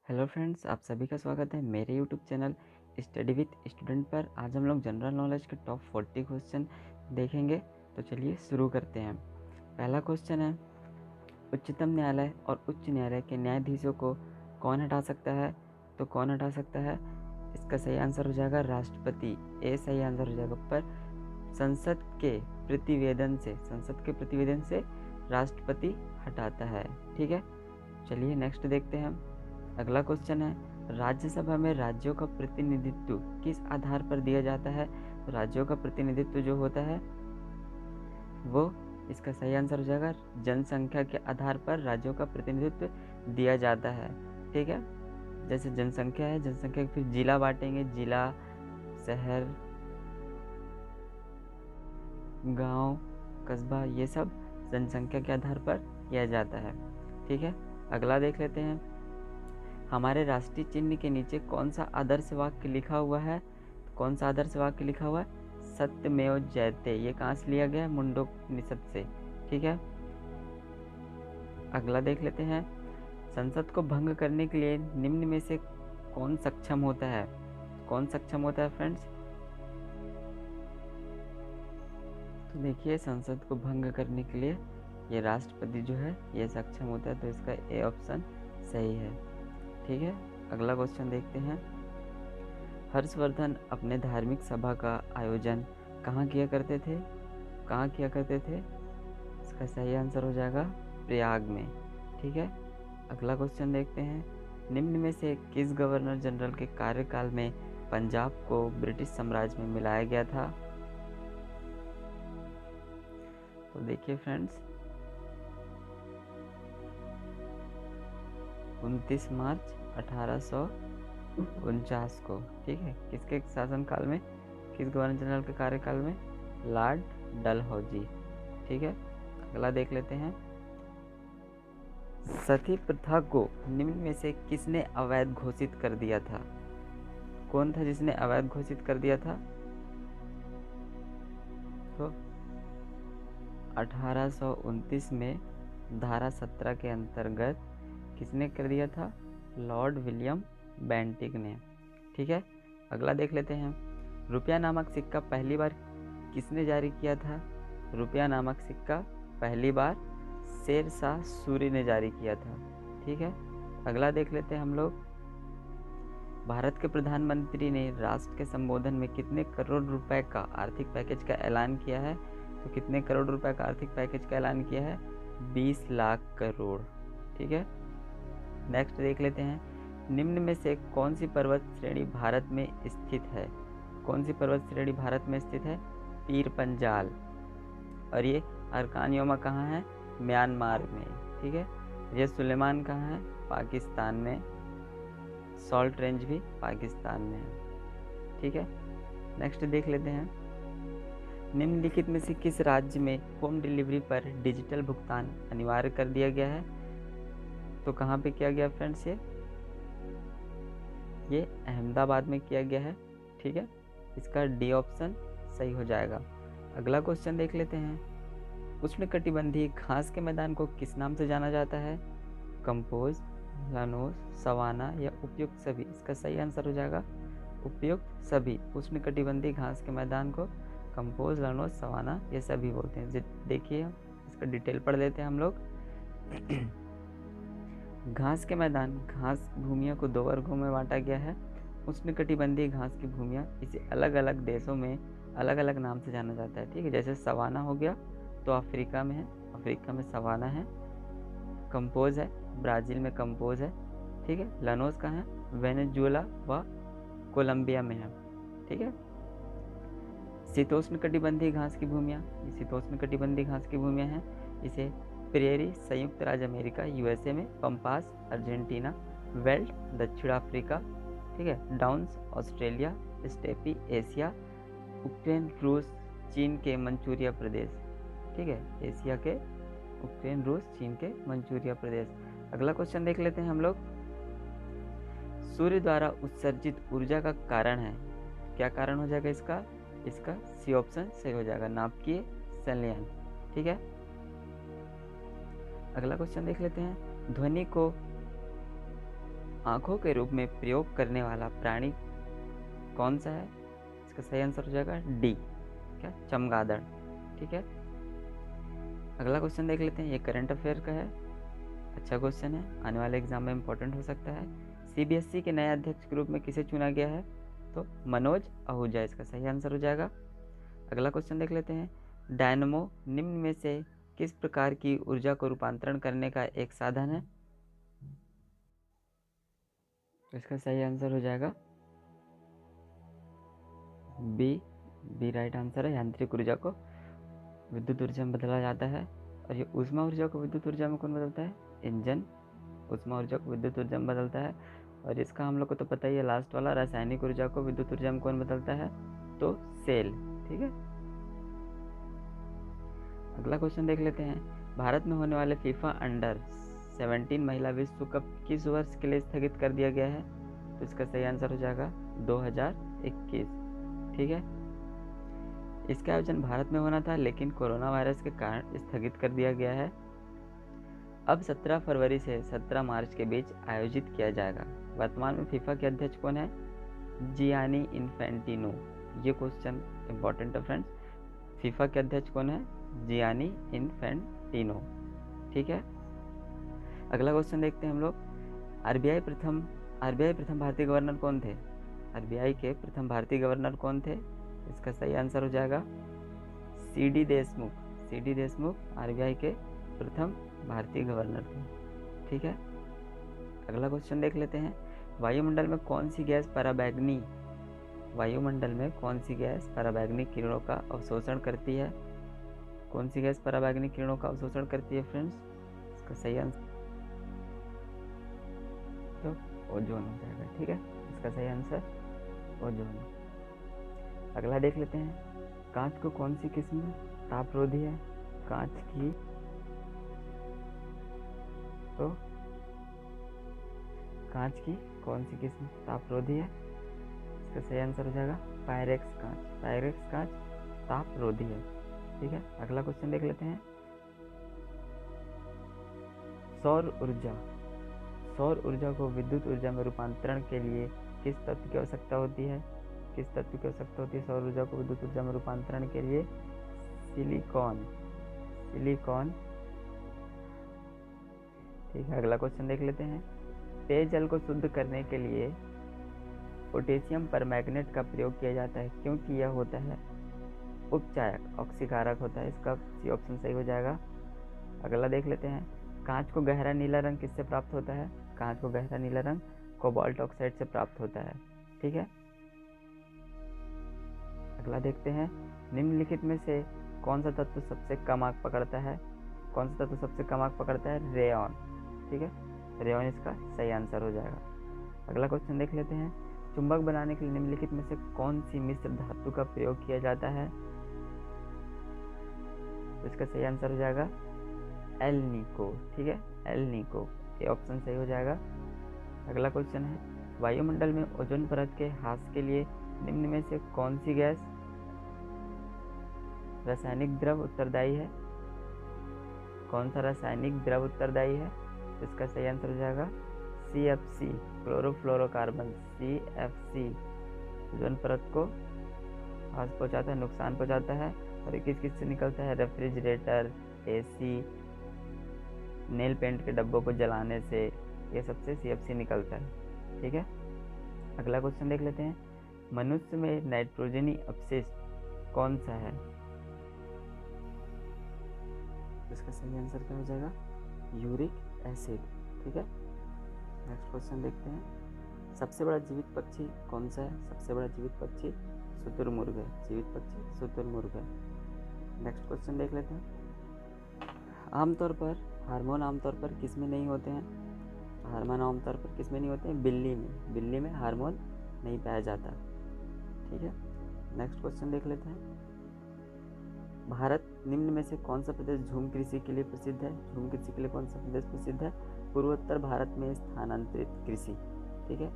Hello friends, आप सभी का स्वागत है मेरे YouTube channel study with student पर। आज हम लोग जनरल नॉलेज के टॉप 40 क्वेश्चन देखेंगे। तो चलिए शुरू करते हैं। पहला क्वेश्चन है, उच्चतम न्यायालय और उच्च न्यायालय के न्यायाधीशों को कौन हटा सकता है? तो कौन हटा सकता है? इसका सही आंसर हो जाएगा राष्ट्रपति। ए सही आंसर हो जाएगा। पर संसद के प्रतिवेदन से राष्ट्रपति हटाता है। ठीक है, चलिए नेक्स्ट देखते हैं हम। अगला क्वेश्चन है, राज्यसभा में राज्यों का प्रतिनिधित्व किस आधार पर दिया जाता है? तो राज्यों का प्रतिनिधित्व जो होता है वो, इसका सही आंसर हो जाएगा जनसंख्या के आधार पर राज्यों का प्रतिनिधित्व दिया जाता है। ठीक है, जैसे जनसंख्या है, जनसंख्या फिर जिला बांटेंगे, जिला, शहर, गांव, कस्बा, ये सब जनसंख्या के आधार पर किया जाता है। ठीक है, अगला देख लेते हैं। हमारे राष्ट्रीय चिन्ह के नीचे कौन सा आदर्श वाक्य लिखा हुआ है? कौन सा आदर्श वाक्य लिखा हुआ है? सत्यमेव जयते। ये कहाँ से लिया गया है? मुंडकोपनिषद से। ठीक है, अगला देख लेते हैं। संसद को भंग करने के लिए निम्न में से कौन सक्षम होता है? कौन सक्षम होता है फ्रेंड्स? तो देखिए, संसद को भंग करने के लिए ये राष्ट्रपति जो है ये सक्षम होता है। तो इसका ए ऑप्शन सही है। ठीक है, अगला क्वेश्चन देखते हैं। हर्षवर्धन अपने धार्मिक सभा का आयोजन कहाँ किया करते थे? कहाँ किया करते थे? इसका सही आंसर हो जाएगा प्रयाग में। ठीक है, अगला क्वेश्चन देखते हैं। निम्न में से किस गवर्नर जनरल के कार्यकाल में पंजाब को ब्रिटिश साम्राज्य में मिलाया गया था? तो देखिए फ्रेंड्स, 29 मार्च 1849 को। ठीक है, किसके शासनकाल में, किस गवर्नर जनरल के कार्यकाल में? लॉर्ड डलहौजी। ठीक है, अगला देख लेते हैं। सती प्रथा को निम्न में से किसने अवैध घोषित कर दिया था? कौन था जिसने अवैध घोषित कर दिया था? तो 1829 में धारा 17 के अंतर्गत किसने कर दिया था? लॉर्ड विलियम बेंटिक ने। ठीक है, अगला देख लेते हैं। रुपया नामक सिक्का पहली बार किसने जारी किया था? रुपया नामक सिक्का पहली बार शेर शाह सूरी ने जारी किया था। ठीक है, अगला देख लेते हैं हम लोग। भारत के प्रधानमंत्री ने राष्ट्र के संबोधन में कितने करोड़ रुपए का आर्थिक पैकेज का ऐलान किया है? तो कितने करोड़ रुपए का आर्थिक पैकेज का ऐलान किया है? 20 लाख करोड़। ठीक है, नेक्स्ट देख लेते हैं। निम्न में से कौन सी पर्वत श्रेणी भारत में स्थित है? कौन सी पर्वत श्रेणी भारत में स्थित है? पीर पंजाल। और ये अरकान योमा कहाँ है? म्यांमार में। ठीक है, ये सुलेमान कहाँ है? पाकिस्तान में। सॉल्ट रेंज भी पाकिस्तान में है। ठीक है, नेक्स्ट देख लेते हैं। निम्नलिखित में से किस राज्य में होम डिलीवरी पर डिजिटल भुगतान अनिवार्य कर दिया गया है? तो कहाँ पे किया गया फ्रेंड्स? ये अहमदाबाद में किया गया है। ठीक है, इसका डी ऑप्शन सही हो जाएगा। अगला क्वेश्चन देख लेते हैं। उष्णकटिबंधीय घास के मैदान को किस नाम से जाना जाता है? कंपोज, लानोस, सवाना या उपयुक्त सभी? इसका सही आंसर हो जाएगा उपयुक्त सभी। उष्णकटिबंधीय घास के मैदान को कंपोज, लानोस, सवाना ये सभी बोलते हैं। देखिए, इसका डिटेल पढ़ लेते हैं हम लोग। घास के मैदान, घास भूमियों को 2 वर्गों में बांटा गया है। उष्णकटिबंधीय घास की भूमियाँ इसे अलग अलग देशों में अलग अलग नाम से जाना जाता है। ठीक है, जैसे सवाना हो गया तो अफ्रीका में है, अफ्रीका में सवाना है। कंपोज है, ब्राज़ील में कंपोज है। ठीक है, लानोस कहाँ है? वेनेजुएला व कोलंबिया में है। ठीक है, शीतोष्णकटिबंधीय घास की भूमियाँ, ये शीतोष्णकटिबंधीय घास की भूमियाँ हैं। इसे प्रेरी संयुक्त राज्य अमेरिका यूएसए में, पंपास अर्जेंटीना, वेल्ट दक्षिण अफ्रीका, ठीक है, downs Australia, steppe Asia, Ukraine रूस चीन के मंचूरिया प्रदेश। ठीक है, एशिया के यूक्रेन रूस चीन के मंचूरिया प्रदेश। अगला क्वेश्चन देख लेते हैं हम लोग। सूर्य द्वारा उत्सर्जित ऊर्जा का कारण है, क्या कारण हो जाएगा इसका? इसका सी ऑप्शन सही हो जाएगा, नाभिकीय संलयन। ठीक है, अगला क्वेश्चन देख लेते हैं। ध्वनि को आँखों के रूप में प्रयोग करने वाला प्राणी कौन सा है? इसका सही आंसर हो जाएगा डी, क्या, चमगादड़। ठीक है, अगला क्वेश्चन देख लेते हैं। ये करंट अफेयर का है, अच्छा क्वेश्चन है, आने वाले एग्जाम में इंपॉर्टेंट हो सकता है। सीबीएसई के नए अध्यक्ष के रूप में किसे चुना गया है? तो मनोज आहूजा इसका सही आंसर हो जाएगा। अगला क्वेश्चन देख लेते हैं। डायनमो निम्न में से किस प्रकार की ऊर्जा को रूपांतरण करने का एक साधन है? तो इसका सही आंसर हो जाएगा बी राइट आंसर है। यांत्रिक ऊर्जा को विद्युत ऊर्जा में बदला जाता है। और ये ऊष्मा ऊर्जा को विद्युत ऊर्जा में कौन बदलता है? इंजन ऊष्मा ऊर्जा को विद्युत ऊर्जा में बदलता है। और इसका हम लोग को तो पता ही है, लास्ट वाला, रासायनिक ऊर्जा को विद्युत ऊर्जा में कौन बदलता है? तो सेल। ठीक है, अगला क्वेश्चन देख लेते हैं। भारत में होने वाले फीफा अंडर 17 महिला विश्व कप किस वर्ष के लिए स्थगित कर दिया गया है? तो इसका सही आंसर हो जाएगा 2021। ठीक है, इसका आयोजन भारत में होना था, लेकिन कोरोना वायरस के कारण स्थगित कर दिया गया है। अब 17 फरवरी से 17 मार्च के बीच आयोजित किया जाएगा। वर्तमान में फीफा के अध्यक्ष कौन है? Gianni Infantino. ये क्वेश्चन इंपॉर्टेंट है फ्रेंड्स। फीफा के अध्यक्ष कौन है? Gianni Infantino. ठीक है, अगला क्वेश्चन देखते हैं हम लोग। आरबीआई प्रथम भारतीय गवर्नर कौन थे? आरबीआई के प्रथम भारतीय गवर्नर कौन थे? इसका सही आंसर हो जाएगा CD Deshmukh. CD Deshmukh RBI के प्रथम भारतीय गवर्नर थे। ठीक है, अगला क्वेश्चन देख लेते हैं। वायुमंडल में कौन सी गैस पराबैंगनी किरणों का अवशोषण करती है? कौन सी गैस पराबैंगनी किरणों का अवशोषण करती है फ्रेंड्स? इसका सही आंसर तो ओजोन हो जाएगा। ठीक है, इसका सही आंसर ओजोन। अगला देख लेते हैं। कांच को कौन सी किस्म तापरोधी है? कांच की कौन सी किस्म तापरोधी है? इसका सही आंसर हो जाएगा पायरेक्स कांच तापरोधी है। ठीक है, अगला क्वेश्चन देख लेते हैं। सौर ऊर्जा को विद्युत ऊर्जा में रूपांतरण के लिए किस तत्व की आवश्यकता होती है? सौर ऊर्जा को विद्युत ऊर्जा में रूपांतरण के लिए? सिलिकॉन। ठीक है, अगला क्वेश्चन देख लेते हैं। पेयजल को शुद्ध करने के लिए पोटेशियम परमैंगनेट का प्रयोग किया जाता है, क्योंकि यह होता है उपचायक, ऑक्सीकारक होता है। इसका सी ऑप्शन सही हो जाएगा। अगला देख लेते हैं। कांच को गहरा नीला रंग किससे प्राप्त होता है? कांच को गहरा नीला रंग कोबाल्ट ऑक्साइड से प्राप्त होता है। ठीक है, अगला देखते हैं। निम्नलिखित में से कौन सा तत्व सबसे कम आग पकड़ता है? रेयॉन। ठीक है, रेयॉन इसका सही आंसर हो जाएगा। अगला क्वेश्चन देख लेते हैं। चुंबक बनाने के लिए निम्नलिखित में से कौन सी मिश्र धातु का प्रयोग किया जाता है? तो इसका सही आंसर हो जाएगा एल निको। ठीक है, एल निको, ये ऑप्शन सही हो जाएगा। अगला क्वेश्चन है। वायुमंडल में ओजोन परत के ह्रास के लिए निम्न में से कौन सी गैस रासायनिक द्रव उत्तरदायी है? कौन सा रासायनिक द्रव उत्तरदायी है? इसका सही आंसर हो जाएगा CFC, क्लोरोफ्लोरोकार्बन। CFC ओजोन परत को ह्रास पहुंचाता है, नुकसान पहुंचाता है। और किस से निकलता है? रेफ्रिजरेटर, AC, नेल पेंट के डब्बों को जलाने से, ये सबसे CFC निकलता है। ठीक है, अगला क्वेश्चन देख लेते हैं। मनुष्य में नाइट्रोजनी अपशिष्ट कौन सा है? इसका सही आंसर क्या हो जाएगा? Uric acid. ठीक है, नेक्स्ट क्वेश्चन देखते हैं। सबसे बड़ा जीवित पक्षी कौन सा है? सबसे बड़ा जीवित पक्षी शुतुरमुर्ग है। नेक्स्ट क्वेश्चन देख लेते हैं। हार्मोन आमतौर पर किस में नहीं होते हैं? बिल्ली में हार्मोन नहीं पाया जाता। ठीक है, नेक्स्ट क्वेश्चन देख लेते हैं। भारत निम्न में से कौन सा प्रदेश झूम कृषि के लिए प्रसिद्ध है? पूर्वोत्तर भारत में स्थानांतरित कृषि। ठीक है,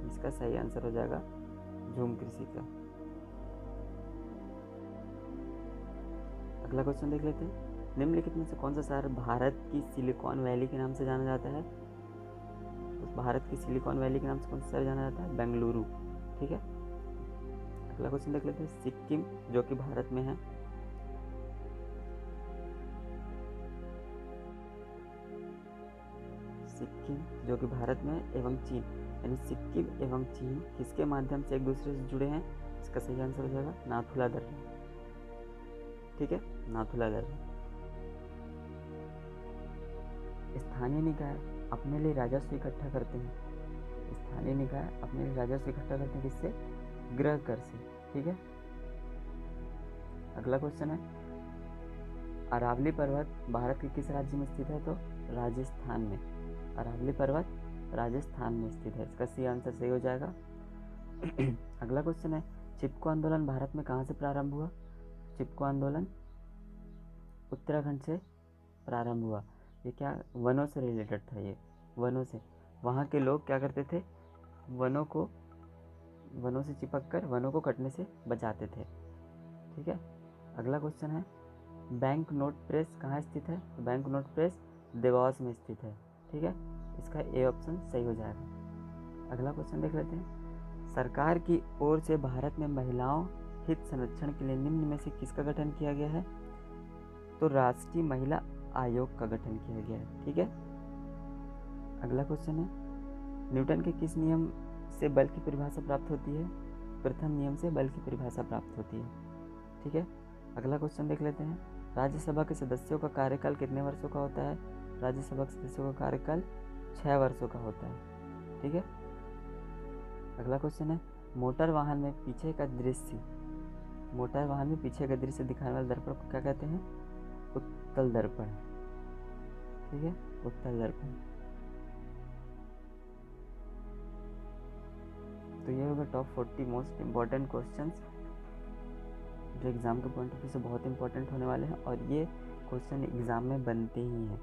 इसका सही आंसर हो जाएगा झूम कृषि का। अगला क्वेश्चन देख लेते हैं। निम्नलिखित में से कौन सा शहर भारत की सिलिकॉन वैली के नाम से जाना जाता है? तो भारत की सिलिकॉन वैली के नाम से कौन सा शहर जाना जाता है? बेंगलुरु। ठीक है, अगला क्वेश्चन देख लेते हैं। सिक्किम जो कि भारत में है, सिक्किम जो कि भारत में है एवं चीन, यानी सिक्किम एवं चीन किसके माध्यम से एक दूसरे से जुड़े हैं? इसका सही आंसर हो जाएगा नाथुला दर्रा। ठीक है, नाथुला दर्रा। स्थानीय निकाय अपने लिए राजस्व इकट्ठा करते हैं, स्थानीय निकाय अपने लिए राजस्व इकट्ठा करते हैं किससे? गृह कर से। ठीक है, अगला क्वेश्चन है, अरावली पर्वत भारत के किस राज्य में स्थित है? तो राजस्थान में। अरावली पर्वत राजस्थान में स्थित है, इसका सी आंसर सही हो जाएगा। अगला क्वेश्चन है, चिपको आंदोलन भारत में कहाँ से प्रारंभ हुआ? चिपको आंदोलन उत्तराखंड से प्रारंभ हुआ। ये क्या, वनों से रिलेटेड था, ये वनों से। वहाँ के लोग क्या करते थे? वनों से चिपक कर वनों को कटने से बचाते थे। ठीक है, अगला क्वेश्चन है, बैंक नोट प्रेस कहाँ स्थित है? तो बैंक नोट प्रेस देवास में स्थित है। ठीक है, इसका ए ऑप्शन सही हो जाएगा। अगला क्वेश्चन देख लेते हैं, सरकार की ओर से भारत में महिलाओं हित संरक्षण के लिए निम्न में से किसका गठन किया गया है? तो राष्ट्रीय महिला आयोग का गठन किया गया है। ठीक है, अगला क्वेश्चन है, न्यूटन के किस नियम से बल की परिभाषा प्राप्त होती है? प्रथम नियम से बल की परिभाषा प्राप्त होती है। ठीक है, अगला क्वेश्चन देख लेते हैं, राज्यसभा के सदस्यों का कार्यकाल कितने वर्षों का होता है? राज्यसभा के सदस्यों का कार्यकाल 6 वर्षों का होता है। ठीक है, अगला क्वेश्चन है, मोटर वाहन में पीछे का दृश्य दिखाने वाले दर्पण को क्या कहते हैं? उत्तल दर्पण। ठीक है, उत्तल दर्पण। तो ये होगा टॉप 40 मोस्ट इम्पॉर्टेंट क्वेश्चंस जो एग्ज़ाम के पॉइंट ऑफ व्यू से बहुत इंपॉर्टेंट होने वाले हैं, और ये क्वेश्चन एग्ज़ाम में बनते ही हैं।